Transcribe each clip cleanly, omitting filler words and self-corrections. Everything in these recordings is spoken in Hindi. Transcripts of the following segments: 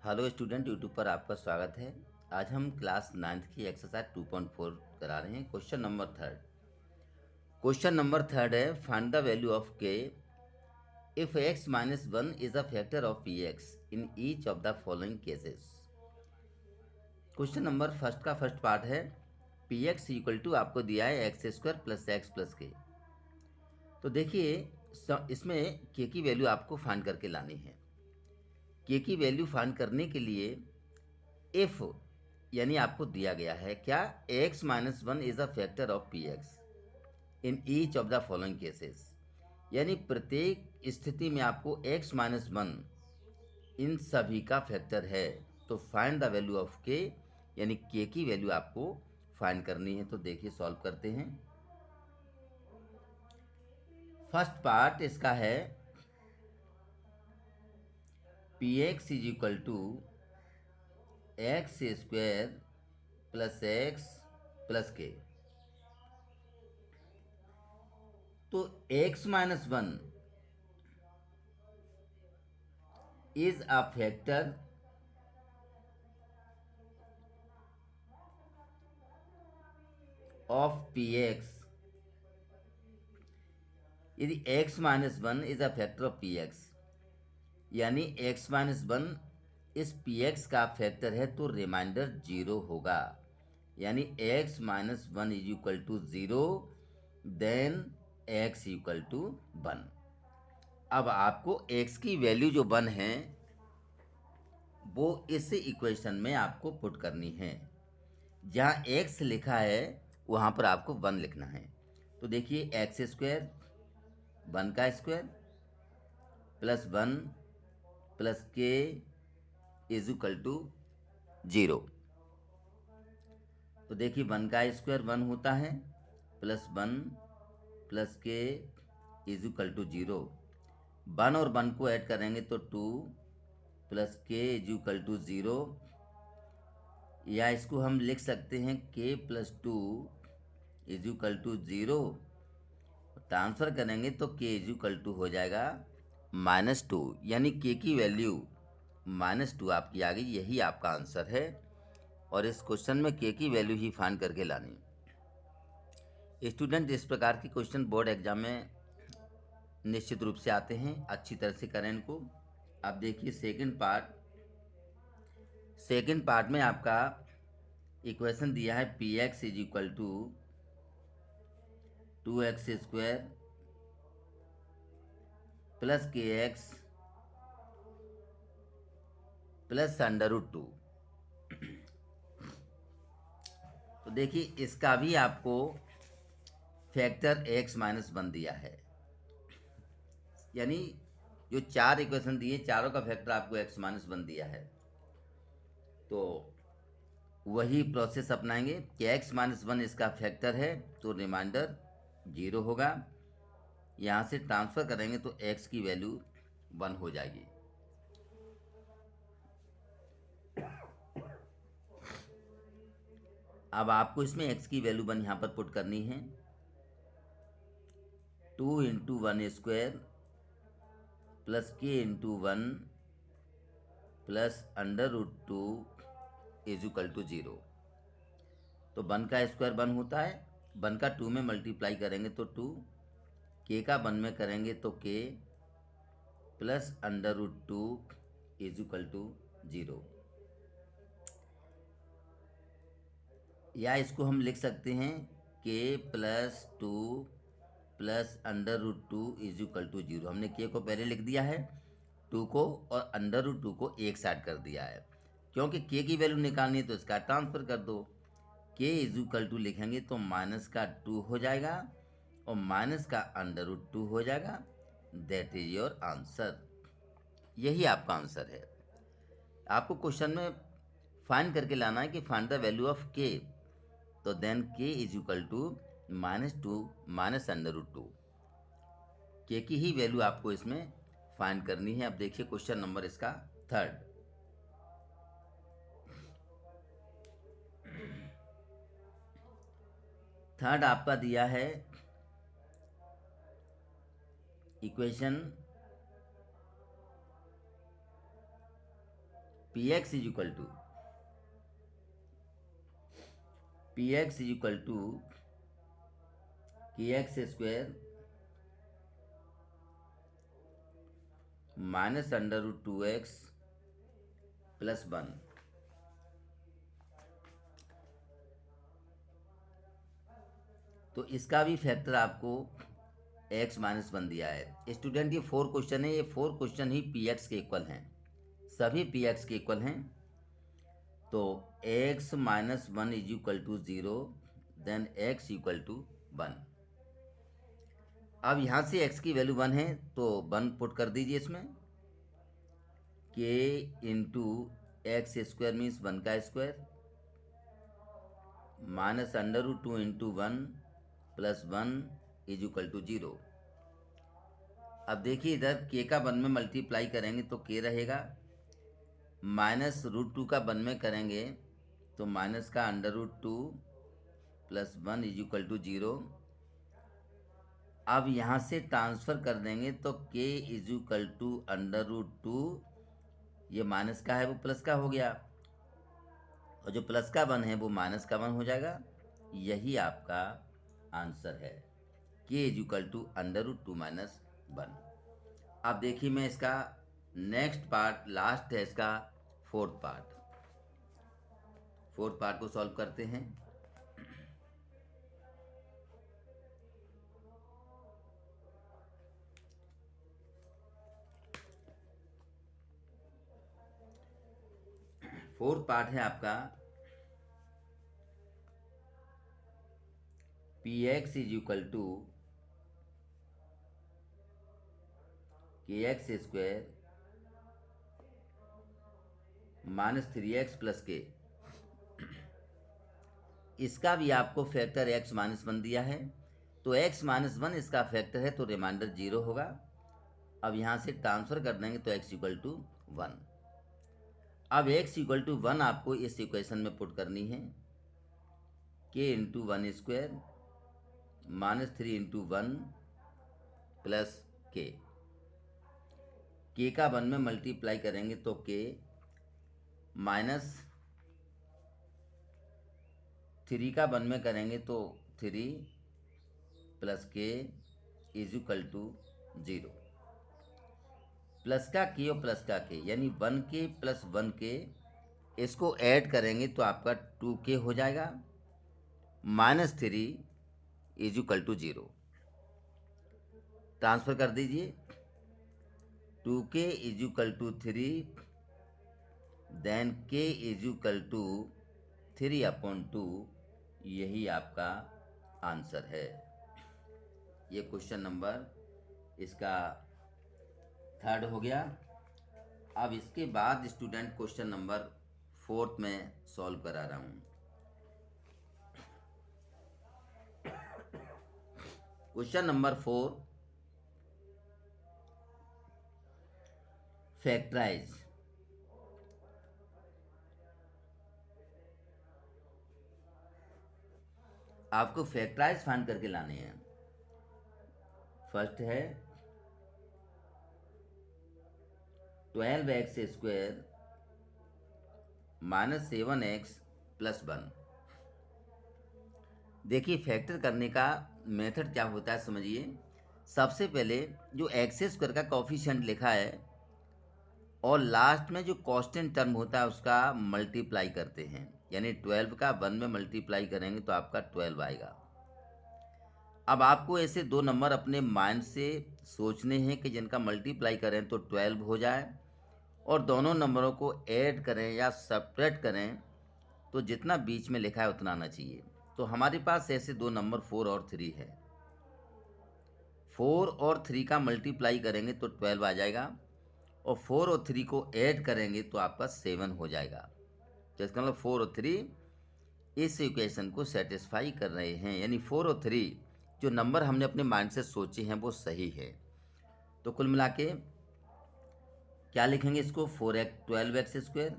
हेलो स्टूडेंट, यूट्यूब पर आपका स्वागत है। आज हम क्लास 9th की एक्सरसाइज 2.4 करा रहे हैं। क्वेश्चन नंबर थर्ड है, फाइंड द वैल्यू ऑफ के if x minus 1 is a factor of px in each of the following cases. Question number first का फर्स्ट पार्ट है, px इक्वल टू आपको दिया है x square plus x plus k. तो देखिए इसमें के की वैल्यू आपको फाइंड करके लानी है। के की वैल्यू फाइंड करने के लिए इफ यानी आपको दिया गया है क्या, x minus 1 is a factor of px in each of the following cases, यानी प्रत्येक स्थिति में आपको x माइनस 1 इन सभी का फैक्टर है। तो find the value of k, यानी k की वैल्यू आपको फाइंड करनी है। तो देखिए सॉल्व करते हैं। फर्स्ट पार्ट इसका है px is equal to x square plus x plus k. तो x minus 1 is a factor of px, यदि x minus 1 is a factor of px, यानी x माइनस 1 इस px का फैक्टर है तो रिमाइंडर 0 होगा, यानी x minus 1 is equal to 0, then x equal to 1। अब आपको x की वैल्यू जो 1 है वो इस इक्वेशन में आपको पुट करनी है। जहाँ x लिखा है वहाँ पर आपको 1 लिखना है। तो देखिए एक्स स्क्वायर 1 का स्क्वायर प्लस 1 प्लस के इज इक्वल टू 0। तो देखिए 1 का स्क्वायर 1 होता है, प्लस 1 प्लस के इज इक्वल टू 0। 1 और 1 को ऐड करेंगे तो 2 प्लस के इज इक्वल टू 0, या इसको हम लिख सकते हैं k plus 2 is equal to 0। Transfer करेंगे तो k इज इक्वल टू हो जाएगा -2, यानी k की वैल्यू -2 आपकी आ गई। यही आपका आंसर है और इस क्वेश्चन में k की वैल्यू ही फाइंड करके लानी। स्टूडेंट, इस प्रकार के क्वेश्चन बोर्ड एग्जाम में निश्चित रूप से आते हैं, अच्छी तरह से करें इनको। अब देखिए सेकंड पार्ट में आपका इक्वेशन दिया है px is equal to 2x square plus k x plus √2। तो देखिए इसका भी आपको फैक्टर x माइनस 1 दिया है, यानी जो 4 इक्वेशन दिए चारों का फैक्टर आपको x माइनस 1 दिया है। तो वही प्रोसेस अपनाएंगे कि x माइनस 1 इसका फैक्टर है तो रिमाइंडर 0 होगा। यहाँ से ट्रांसफ़र करेंगे तो x की वैल्यू 1 हो जाएगी। अब आपको इसमें x की वैल्यू 1 यहाँ पर पुट करनी है। 2 into 1 square plus k into 1 प्लस √2 इज इक्वल टू 0। तो 1 का स्क्वायर 1 होता है, 1 का 2 में मल्टीप्लाई करेंगे तो 2, के का 1 में करेंगे तो k plus √2 is equal to 0। या इसको हम लिख सकते हैं k plus 2 plus √2 is equal to 0। हमने k को पहले लिख दिया है, 2 को और √2 को एक साइड कर दिया है, क्योंकि k की वैल्यू निकालनी है तो इसका ट्रांसफर कर दो। k इज इक्वल टू लिखेंगे तो माइनस का 2 हो जाएगा और माइनस का √2 हो जाएगा। That is your answer. यही आपका आंसर है। आपको क्वेश्चन में फाइंड करके लाना है कि find the value of k, तो then k is equal to -2 minus √2। K की ही वैल्यू आपको इसमें फाइंड करनी है। अब देखिए क्वेश्चन नंबर इसका थर्ड आपका दिया है equation P X is equal to K X square minus under root 2x plus 1। तो इसका भी फैक्टर आपको x माइनस 1 दिया है। स्टूडेंट ये 4 क्वेश्चन है, ये 4 क्वेश्चन ही पी एक्स के इक्वल हैं, सभी पी एक्स के इक्वल हैं। तो x minus 1 is equal to 0, then x equal to 1। अब यहाँ से x की वैल्यू 1 है तो 1 पुट कर दीजिए इसमें। k into x square means 1 का square minus under root 2 into 1 plus 1 is equal to 0। अब देखिए इधर k का 1 में मल्टीप्लाई करेंगे तो k रहेगा, माइनस रूट 2 का 1 में करेंगे तो माइनस का under root 2 plus 1 is equal to 0। अब यहाँ से ट्रांसफ़र कर देंगे तो k is equal to under root 2, ये माइनस का है वो प्लस का हो गया, और जो प्लस का 1 है वो माइनस का 1 हो जाएगा। यही आपका आंसर है, k is equal to under root 2 minus 1। अब देखिए मैं इसका नेक्स्ट पार्ट, लास्ट है इसका फोर्थ पार्ट को सॉल्व करते हैं। फोर्थ पार्ट है आपका P X is equal to K X square minus 3x plus K. इसका भी आपको फैक्टर x माइनस 1 दिया है, तो x माइनस 1 इसका फैक्टर है तो रिमाइंडर 0 होगा। अब यहाँ से ट्रांसफ़र कर देंगे तो x इक्वल टू 1। अब x इक्वल टू 1 आपको इस इक्वेशन में पुट करनी है, k into 1 square minus 3 into 1 plus k का 1 में मल्टीप्लाई करेंगे तो k माइनस 3 का 1 में करेंगे तो 3 plus k is equal to 0। Plus का k और प्लस का k यानी 1k प्लस 1k, इसको ऐड करेंगे तो आपका 2k हो जाएगा, minus 3 is equal to 0। Transfer कर दीजिए, 2k is equal to 3, then k is equal to 3/2। यही आपका आंसर है। ये क्वेश्चन नंबर इसका थर्ड हो गया। अब इसके बाद स्टूडेंट क्वेश्चन नंबर फोर्थ में सॉल्व करा रहा हूँ। Question number 4, factorize. आपको फैक्टराइज फाइंड करके लाने हैं। फर्स्ट है 12x square minus 7x plus 1। देखिए फैक्टर करने का मेथड क्या होता है समझिए। सबसे पहले जो एक्स स्क्वायर का कोफिशिएंट लिखा है और लास्ट में जो कांस्टेंट टर्म होता है उसका मल्टीप्लाई करते हैं, यानी 12 का 1 में मल्टीप्लाई करेंगे तो आपका 12 आएगा। अब आपको ऐसे दो नंबर अपने माइंड से सोचने हैं कि जिनका मल्टीप्लाई करें तो 12 हो जाए, और दोनों नंबरों को ऐड करें या सब्ट्रैक्ट करें तो जितना बीच में लिखा है उतना आना चाहिए। तो हमारे पास ऐसे दो नंबर 4 और 3 है। 4 और 3 का मल्टीप्लाई करेंगे तो 12 आ जाएगा, और 4 और 3 को ऐड करेंगे तो आपका 7 हो जाएगा। तो इसका मतलब 4 और 3 इस इक्वेशन को सेटिस्फाई कर रहे हैं, यानी 4 और 3 जो नंबर हमने अपने माइंड से सोचे हैं वो सही है। तो कुल मिला के क्या लिखेंगे इसको, 12x स्क्वायर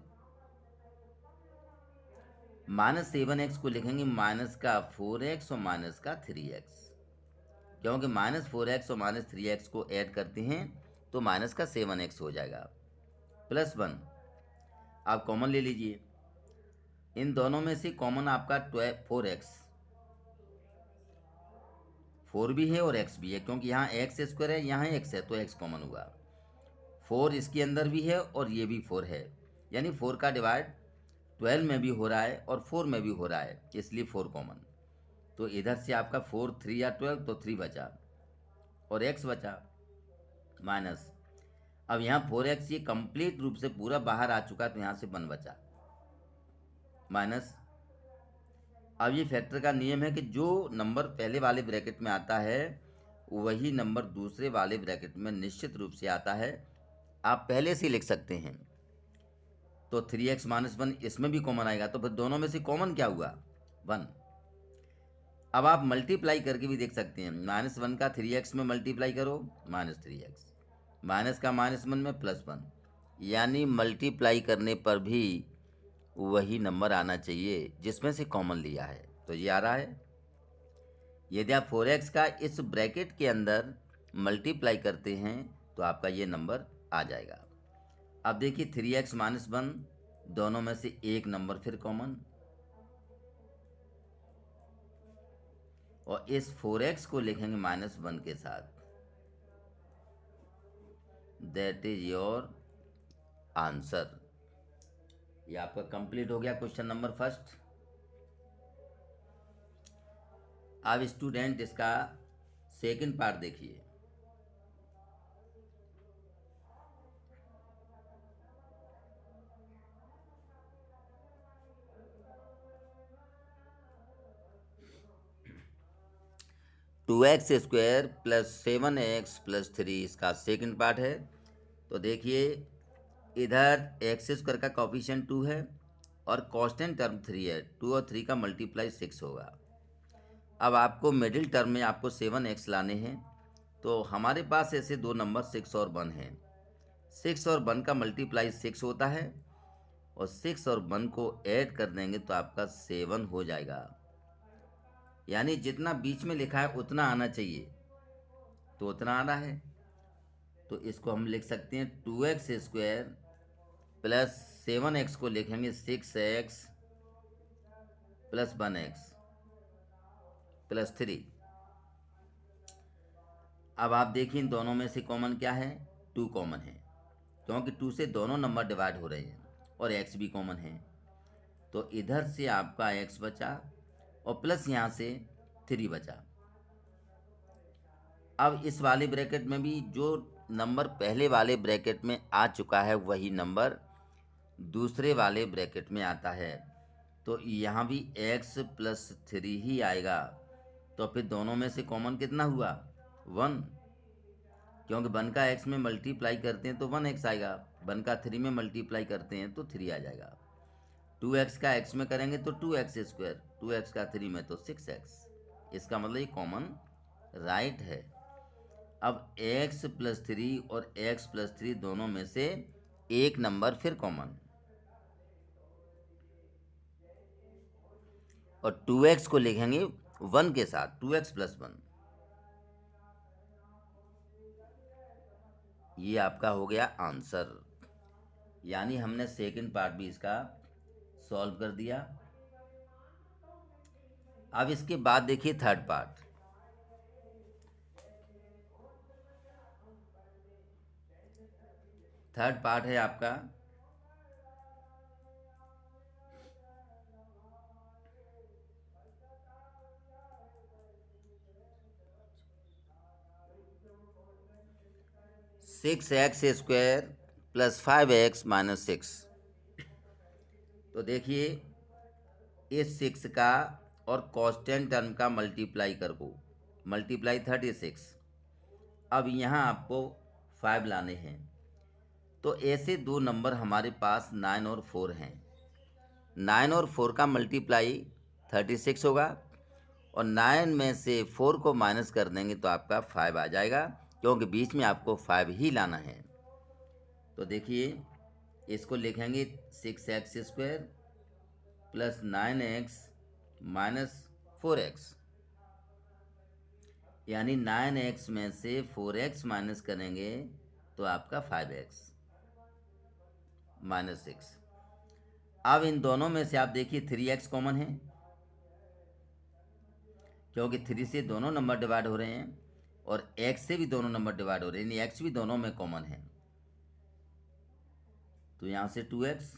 माइनस 7x को लिखेंगे माइनस का 4x और माइनस का 3x, क्योंकि माइनस 4x और माइनस 3x को ऐड करते हैं तो माइनस का 7x हो जाएगा, प्लस 1 आप कॉमन ले लीजिए। इन दोनों में से कॉमन आपका 4x, 4 भी है और x भी है, क्योंकि यहाँ एक्स स्क्वायर है, यहाँ x है, तो x कॉमन हुआ। 4 इसके अंदर भी है और ये भी 4 है, यानी 4 का डिवाइड 12 में भी हो रहा है और 4 में भी हो रहा है, इसलिए 4 कॉमन। तो इधर से आपका 4 3 या 12, तो 3 बचा और x बचा माइनस। अब यहाँ 4x ये कंप्लीट रूप से पूरा बाहर आ चुका, तो यहाँ से 1 बचा माइनस। अब ये फैक्टर का नियम है कि जो नंबर पहले वाले ब्रैकेट में आता है वही नंबर दूसरे वाले ब्रैकेट में निश्चित रूप से आता है, आप पहले से लिख सकते हैं। तो 3x माइनस 1 इसमें भी कॉमन आएगा, तो फिर दोनों में से कॉमन क्या हुआ? 1। अब आप मल्टीप्लाई करके भी देख सकते हैं, -1 का 3x में मल्टीप्लाई करो -3x, माइनस का -1 में +1, यानी मल्टीप्लाई करने पर भी वही नंबर आना चाहिए जिसमें से कॉमन लिया है, तो ये आ रहा है। यदि आप 4x का इस ब्रैकेट के अंदर मल्टीप्लाई करते हैं तो आपका ये नंबर आ जाएगा। अब देखिए 3x माइनस 1, दोनों में से एक नंबर फिर कॉमन, और इस 4x को लिखेंगे -1 के साथ, दैट इज योर आंसर। ये आपका कंप्लीट हो गया क्वेश्चन नंबर फर्स्ट। अब स्टूडेंट इसका सेकंड पार्ट देखिए। Two x square plus 7x plus 3 इसका सेकंड पार्ट है। तो देखिए इधर एक्स स्क्वायर का कोफिशिएंट 2 है और कांस्टेंट टर्म 3 है, 2 और 3 का मल्टीप्लाई 6 होगा। अब आपको मिडिल टर्म में आपको 7x लाने हैं, तो हमारे पास ऐसे दो नंबर 6 और 1 हैं। 6 और 1 का मल्टीप्लाई 6 होता है और 6 और 1 को ऐड कर देंगे तो आपका 7 हो जाएगा, यानी जितना बीच में लिखा है उतना आना चाहिए, तो उतना आना है। तो इसको हम लिख सकते हैं 2x स्क्वायर प्लस 7x को लिखेंगे 6x प्लस 1x प्लस 3। अब आप देखिए इन दोनों में से कॉमन क्या है? 2 कॉमन है, क्योंकि 2 से दोनों नंबर डिवाइड हो रहे हैं, और x भी कॉमन है, तो इधर से आपका x बचा और प्लस यहाँ से 3 बचा। अब इस वाले ब्रैकेट में भी जो नंबर पहले वाले ब्रैकेट में आ चुका है वही नंबर दूसरे वाले ब्रैकेट में आता है, तो यहाँ भी x प्लस 3 ही आएगा। तो फिर दोनों में से कॉमन कितना हुआ? 1, क्योंकि 1 का x में मल्टीप्लाई करते हैं तो 1x आएगा, 1 का 3 में मल्टीप्लाई करते हैं तो 3 आ जाएगा। 2x का x में करेंगे तो 2x स्क्वायर, 2x का 3 में तो 6x, इसका मतलब ये कॉमन राइट है। अब x प्लस 3 और x प्लस 3 दोनों में से एक नंबर फिर कॉमन, और 2x को लिखेंगे 1 के साथ, 2x प्लस 1। ये आपका हो गया आंसर, यानी हमने सेकंड पार्ट भी इसका सॉल्व कर दिया। अब इसके बाद देखिए थर्ड पार्ट। थर्ड पार्ट है आपका 6x square plus 5x minus 6। तो देखिए इस 6 का और कांस्टेंट टर्म का मल्टीप्लाई करो, मल्टीप्लाई 36। अब यहाँ आपको 5 लाने हैं, तो ऐसे दो नंबर हमारे पास 9 और 4 हैं। 9 और 4 का मल्टीप्लाई 36 होगा, और 9 में से 4 को माइनस कर देंगे तो आपका 5 आ जाएगा, क्योंकि बीच में आपको 5 ही लाना है। तो देखिए इसको लिखेंगे 6x square plus 9x minus 4x, यानी 9x में से 4x माइनस करेंगे तो आपका 5x माइनस 6। अब इन दोनों में से आप देखिए 3x कॉमन है, क्योंकि 3 से दोनों नंबर डिवाइड हो रहे हैं और x से भी दोनों नंबर डिवाइड हो रहे हैं, यानी x भी दोनों में कॉमन है। तो यहाँ से 2x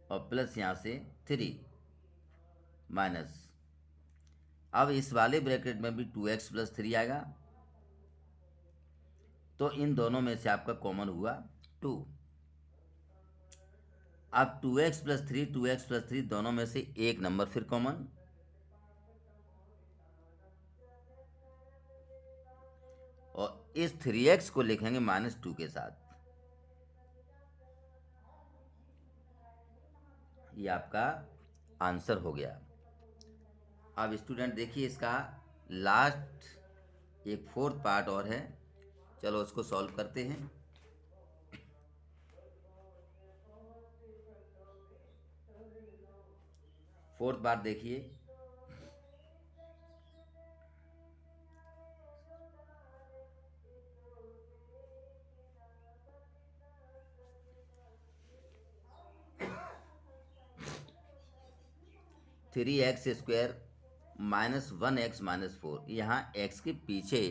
और प्लस यहाँ से 3 माइनस, अब इस वाले ब्रैकेट में भी 2x प्लस 3 आएगा, तो इन दोनों में से आपका कॉमन हुआ 2। अब 2x प्लस 3 दोनों में से एक नंबर फिर कॉमन, और इस 3x को लिखेंगे -2 के साथ। ये आपका आंसर हो गया। अब स्टूडेंट देखिए इसका लास्ट एक 4th पार्ट और है, चलो उसको सॉल्व करते हैं। फोर्थ पार्ट देखिए, (3x² -1x -4), यहाँ x के पीछे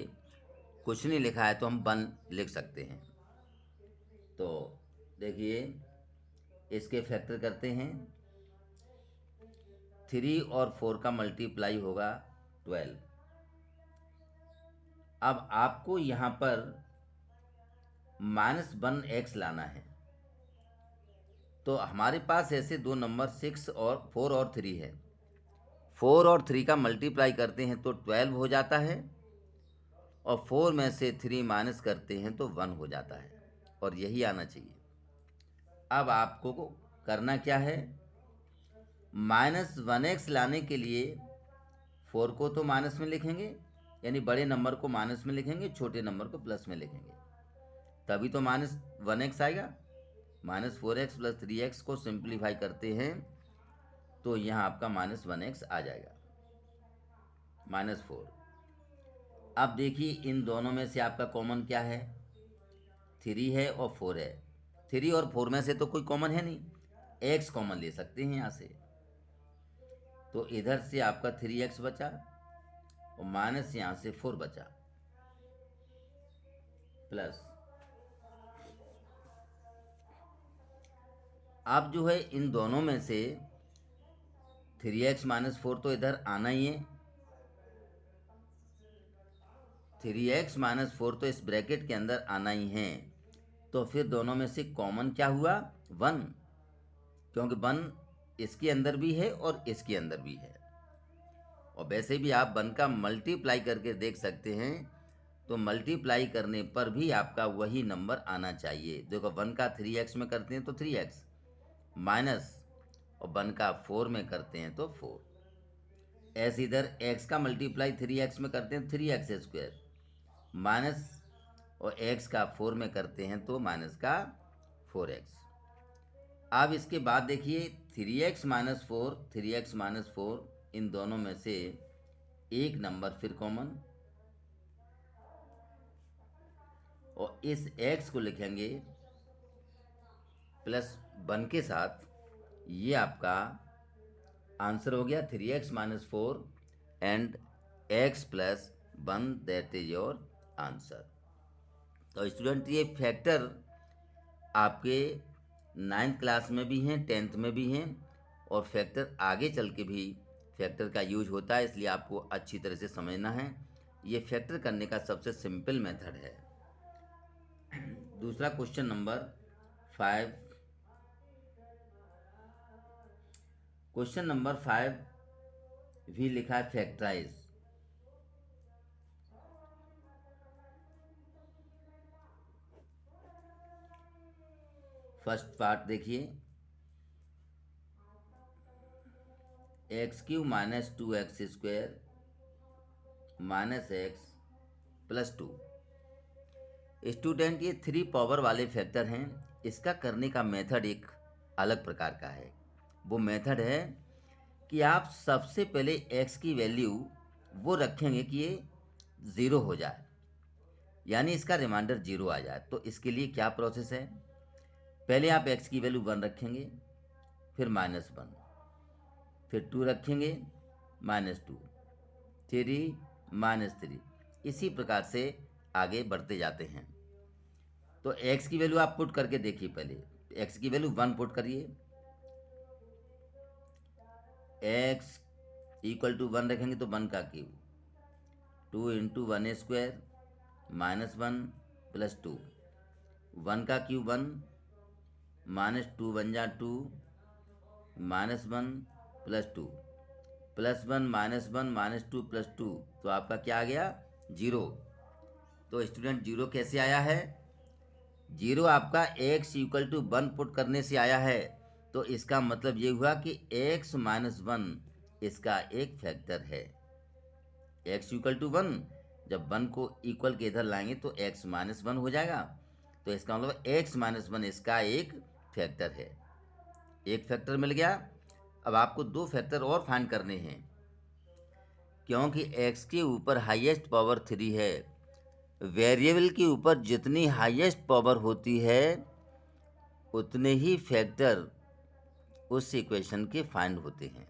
कुछ नहीं लिखा है तो हम 1 लिख सकते हैं। तो देखिए इसके फैक्टर करते हैं, 3 और 4 का मल्टीप्लाई होगा 12। अब आपको यहाँ पर -1x लाना है, तो हमारे पास ऐसे दो नंबर 6 और 4 और 3 है। 4 और 3 का मल्टीप्लाई करते हैं तो 12 हो जाता है, और 4 में से 3 माइनस करते हैं तो 1 हो जाता है, और यही आना चाहिए। अब आपको करना क्या है, -1x लाने के लिए 4 को तो माइनस में लिखेंगे, यानी बड़े नंबर को माइनस में लिखेंगे, छोटे नंबर को प्लस में लिखेंगे, तभी तो -1x आएगा। -4x प्लस 3x को सिंप्लीफाई करते हैं तो यहाँ आपका -1x आ जाएगा, -4। अब देखिए इन दोनों में से आपका कॉमन क्या है, 3 है और 4 है। 3 और 4 में से तो कोई कॉमन है नहीं, x कॉमन ले सकते हैं यहाँ से, तो इधर से आपका 3x बचा और माइनस यहाँ से 4 बचा, प्लस अब जो है इन दोनों में से 3x -4 तो इधर आना ही है, 3x -4 तो इस ब्रैकेट के अंदर आना ही है, तो फिर दोनों में से कॉमन क्या हुआ, 1, क्योंकि 1 इसके अंदर भी है और इसके अंदर भी है। और वैसे भी आप 1 का मल्टीप्लाई करके देख सकते हैं, तो मल्टीप्लाई करने पर भी आपका वही नंबर आना चाहिए। देखो 1 का 3x में करते हैं तो 3x माइनस, और 1 का 4 में करते हैं तो 4। ऐसे इधर x का मल्टीप्लाई 3x में करते हैं 3x² माइनस, और x का 4 में करते हैं तो माइनस का 4x। अब इसके बाद देखिए 3x -4 इन दोनों में से एक नंबर फिर कॉमन, और इस x को लिखेंगे +1 के साथ। ये आपका आंसर हो गया 3x -4 and x + 1, that is your answer. तो स्टूडेंट ये फैक्टर आपके 9th क्लास में भी हैं, 10th में भी हैं, और फैक्टर आगे चल के भी फैक्टर का यूज होता है, इसलिए आपको अच्छी तरह से समझना है। ये फैक्टर करने का सबसे सिंपल मेथड है। दूसरा क्वेश्चन नंबर 5, क्वेश्चन नंबर 5 भी लिखा है फैक्टराइज। फर्स्ट पार्ट देखिए, (x³ - 2x² - x + 2। स्टूडेंट ये 3 पावर वाले फैक्टर हैं, इसका करने का मेथड एक अलग प्रकार का है। वो मेथड है कि आप सबसे पहले x की वैल्यू वो रखेंगे कि ये 0 हो जाए, यानी इसका रिमाइंडर 0 आ जाए। तो इसके लिए क्या प्रोसेस है, पहले आप x की वैल्यू 1 रखेंगे, फिर -1, फिर 2 रखेंगे, -2, 3, -3, इसी प्रकार से आगे बढ़ते जाते हैं। तो x की वैल्यू आप पुट करके देखिए। पहले x की वैल्यू 1 पुट करिए, x = 1 रखेंगे तो 1 का क्यूब, 2 × 1 स्क्वायर -1 + 2, 1 का क्यूब 1, -2 बन जा 2, -1 + 2, +1 -1 -2 + 2, तो आपका क्या आ गया? 0। तो स्टूडेंट 0 कैसे आया है? 0 आपका x = 1 पुट करने से आया है। तो इसका मतलब ये हुआ कि x - 1 इसका एक फैक्टर है। x = 1, जब 1 को इक्वल के इधर लाएंगे तो x - 1 हो जाएगा। तो इसका मतलब x - 1 इसका एक फैक्टर है। एक फैक्टर मिल गया। अब आपको 2 फैक्टर और फाइंड करने हैं, क्योंकि x के ऊपर हाईएस्ट पावर 3 है। वेरिएबल के ऊपर जितनी हाईएस्ट पावर होती है उतने ही फैक्टर उस इक्वेशन के फाइंड होते हैं।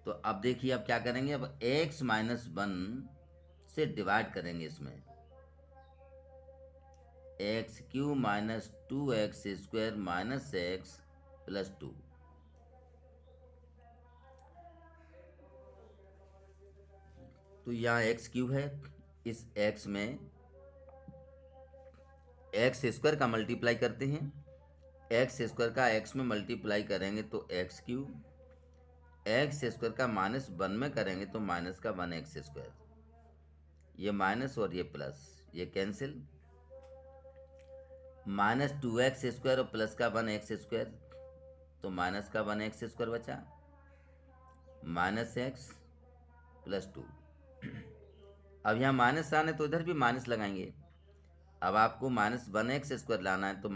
तो अब देखिए, अब क्या करेंगे? अब x - 1 से डिवाइड करेंगे इसमें, x³ - 2x² - x + 2। तो यहाँ x³ है, इस x में x² का मल्टीप्लाई करते हैं, x² का x में मल्टीप्लाई करेंगे तो x³, x² का -1 में करेंगे तो -1x², ये माइनस और ये प्लस, ये कैंसिल, -2x² और प्लस का 1x², तो -1x² बचा, -x + 2। अब यहाँ माइनस आने तो इधर भी माइनस लगाएंगे। अब आपको -1x² लाना है तो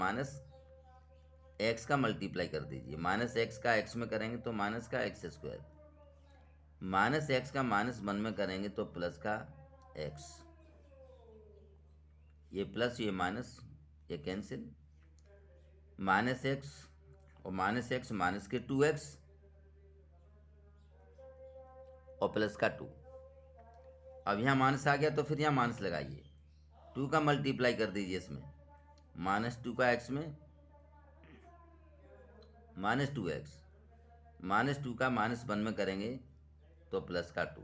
-x का मल्टीप्लाई कर दीजिए, -x का x में करेंगे तो -x², -x का -1 में करेंगे तो प्लस का x, ये प्लस ये माइनस, ये कैंसिल, -x और -x माइनस के 2x और प्लस का 2। अब यहाँ माइनस आ गया तो फिर यहाँ माइनस लगाइए, 2 का मल्टीप्लाई कर दीजिए इसमें, -2 का x में, -2x, -2 का -1 में करेंगे तो प्लस का 2,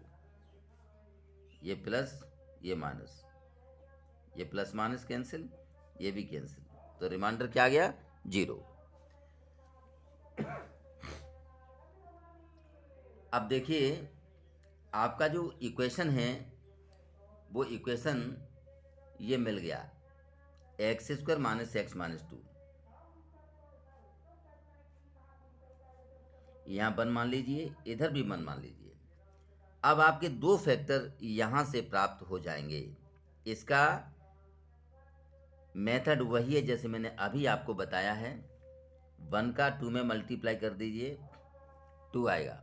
ये प्लस ये माइनस, ये प्लस माइनस कैंसिल, ये भी कैंसिल, तो रिमाइंडर क्या आ गया? 0। अब देखिए, आपका जो इक्वेशन है वो इक्वेशन ये मिल गया, x² - x - 2, यहाँ 1 मान लीजिए, इधर भी 1 मान लीजिए। अब आपके 2 फैक्टर यहाँ से प्राप्त हो जाएंगे। इसका मेथड वही है जैसे मैंने अभी आपको बताया है, 1 का 2 में मल्टीप्लाई कर दीजिए, 2 आएगा।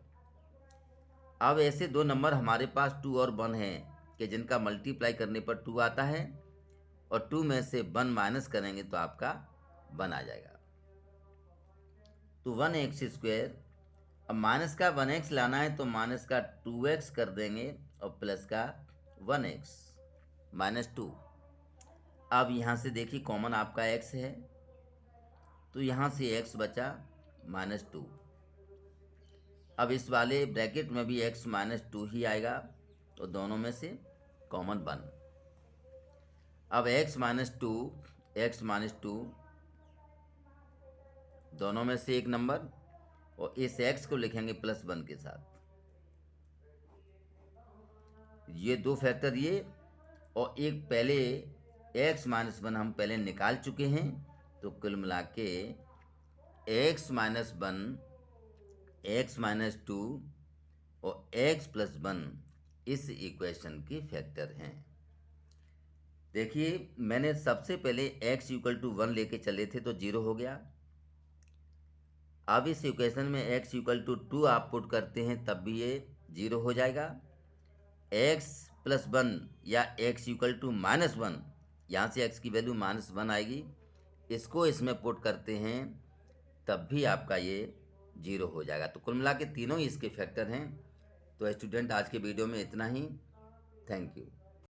अब ऐसे 2 नंबर हमारे पास 2 और 1 हैं कि जिनका मल्टीप्लाई करने पर 2 आता है, और 2 में से 1 माइनस करेंगे तो आपका 1 आ जाएगा। तो 1x², अब माइनस का 1x लाना है तो माइनस का 2x कर देंगे और प्लस का 1x -2। अब यहाँ से देखिए कॉमन आपका x है, तो यहाँ से x बचा -2। अब इस वाले ब्रैकेट में भी x -2 ही आएगा, तो दोनों में से कॉमन 1। अब x -2 दोनों में से एक नंबर, और इस x को लिखेंगे +1 के साथ। ये 2 फैक्टर ये, और एक पहले x - 1 हम पहले निकाल चुके हैं, तो कुल मिला के x - 1, x - 2 और x + 1 इस इक्वेशन के फैक्टर हैं। देखिए, मैंने सबसे पहले x = 1 लेके चले थे तो 0 हो गया। अब इस इक्वेशन में x = 2 आप पुट करते हैं तब भी ये 0 हो जाएगा। x + 1 या x = -1, यहाँ से x की वैल्यू -1 आएगी, इसको इसमें पुट करते हैं तब भी आपका ये जीरो हो जाएगा। तो कुल मिला के तीनों ही इसके फैक्टर हैं। तो स्टूडेंट आज के वीडियो में इतना ही। Thank you.